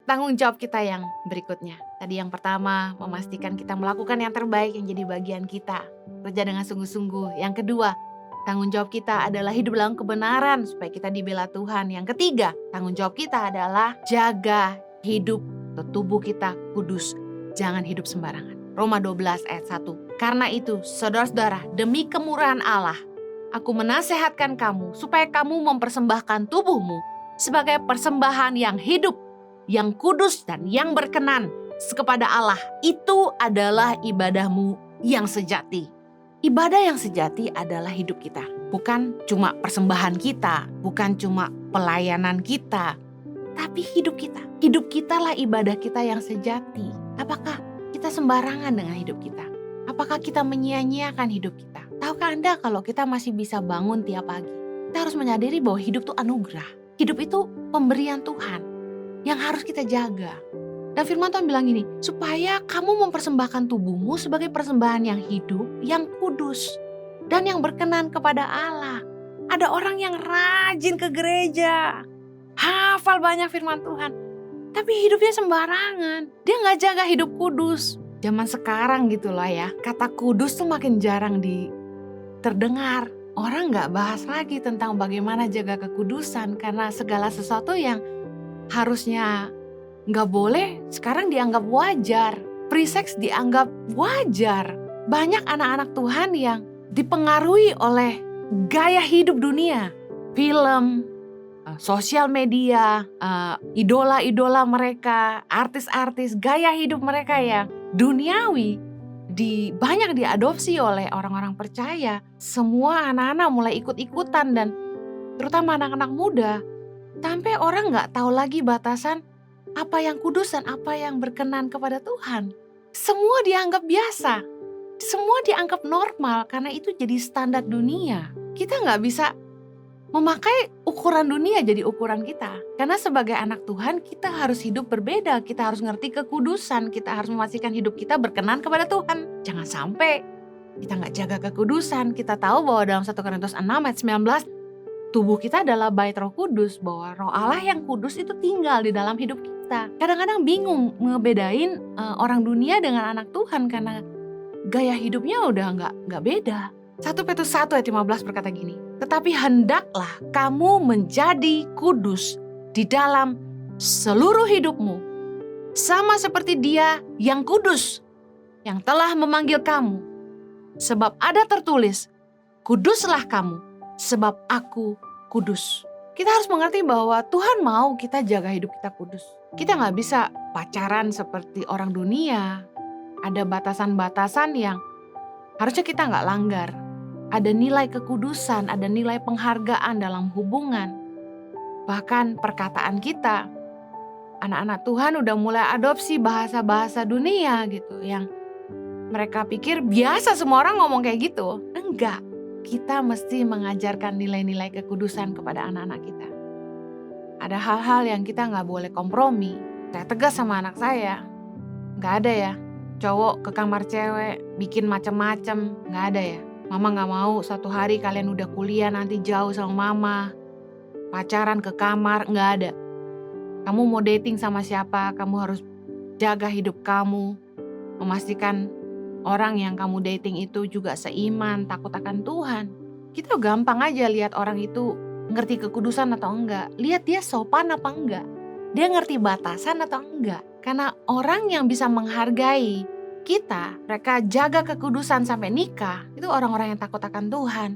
tanggung jawab kita yang berikutnya. Tadi yang pertama, memastikan kita melakukan yang terbaik yang jadi bagian kita. Kerja dengan sungguh-sungguh. Yang kedua, tanggung jawab kita adalah hidup dalam kebenaran supaya kita dibela Tuhan. Yang ketiga, tanggung jawab kita adalah jaga hidup atau tubuh kita kudus. Jangan hidup sembarangan. Roma 12 ayat 1. Karena itu, saudara-saudara, demi kemurahan Allah, aku menasehatkan kamu supaya kamu mempersembahkan tubuhmu sebagai persembahan yang hidup, yang kudus dan yang berkenan kepada Allah. Itu adalah ibadahmu yang sejati. Ibadah yang sejati adalah hidup kita. Bukan cuma persembahan kita, bukan cuma pelayanan kita, tapi hidup kita. Hidup kita lah ibadah kita yang sejati. Apakah kita sembarangan dengan hidup kita? Apakah kita menyia-nyiakan hidup kita? Tahukah Anda kalau kita masih bisa bangun tiap pagi? Kita harus menyadari bahwa hidup itu anugerah. Hidup itu pemberian Tuhan yang harus kita jaga. Dan firman Tuhan bilang gini, supaya kamu mempersembahkan tubuhmu sebagai persembahan yang hidup, yang kudus, dan yang berkenan kepada Allah. Ada orang yang rajin ke gereja, hafal banyak firman Tuhan, tapi hidupnya sembarangan. Dia gak jaga hidup kudus. Zaman sekarang gitu lah ya, kata kudus tuh makin jarang terdengar. Orang gak bahas lagi tentang bagaimana jaga kekudusan, karena segala sesuatu yang harusnya gak boleh sekarang dianggap wajar. Free sex dianggap wajar. Banyak anak-anak Tuhan yang dipengaruhi oleh gaya hidup dunia, film, sosial media, idola-idola mereka, artis-artis, gaya hidup mereka yang duniawi banyak diadopsi oleh orang-orang percaya. Semua anak-anak mulai ikut-ikutan, dan terutama anak-anak muda, sampai orang gak tahu lagi batasan apa yang kudus dan apa yang berkenan kepada Tuhan. Semua dianggap biasa, semua dianggap normal karena itu jadi standar dunia. Kita gak bisa memakai ukuran dunia jadi ukuran kita. Karena sebagai anak Tuhan kita harus hidup berbeda. Kita harus ngerti kekudusan. Kita harus memastikan hidup kita berkenan kepada Tuhan. Jangan sampai kita gak jaga kekudusan. Kita tahu bahwa dalam 1 Korintus 6 ayat 19, tubuh kita adalah bait Roh Kudus, bahwa Roh Allah yang kudus itu tinggal di dalam hidup kita. Kadang-kadang bingung ngebedain orang dunia dengan anak Tuhan karena gaya hidupnya udah nggak beda. 1 Petrus 1 ayat 15 berkata gini, tetapi hendaklah kamu menjadi kudus di dalam seluruh hidupmu, sama seperti Dia yang kudus, yang telah memanggil kamu. Sebab ada tertulis, kuduslah kamu, sebab aku kudus. Kita harus mengerti bahwa Tuhan mau kita jaga hidup kita kudus. Kita gak bisa pacaran seperti orang dunia. Ada batasan-batasan yang harusnya kita gak langgar. Ada nilai kekudusan, ada nilai penghargaan dalam hubungan. Bahkan perkataan kita, anak-anak Tuhan udah mulai adopsi bahasa-bahasa dunia gitu, yang mereka pikir biasa semua orang ngomong kayak gitu. Enggak. Kita mesti mengajarkan nilai-nilai kekudusan kepada anak-anak kita. Ada hal-hal yang kita gak boleh kompromi. Saya tegas sama anak saya, gak ada ya cowok ke kamar cewek bikin macem-macem, gak ada ya. Mama gak mau suatu hari kalian udah kuliah nanti jauh sama mama, pacaran ke kamar, gak ada. Kamu mau dating sama siapa, kamu harus jaga hidup kamu, memastikan orang yang kamu dating itu juga seiman, takut akan Tuhan. Kita gampang aja lihat orang itu ngerti kekudusan atau enggak. Lihat dia sopan apa enggak. Dia ngerti batasan atau enggak. Karena orang yang bisa menghargai kita, mereka jaga kekudusan sampai nikah, itu orang-orang yang takut akan Tuhan.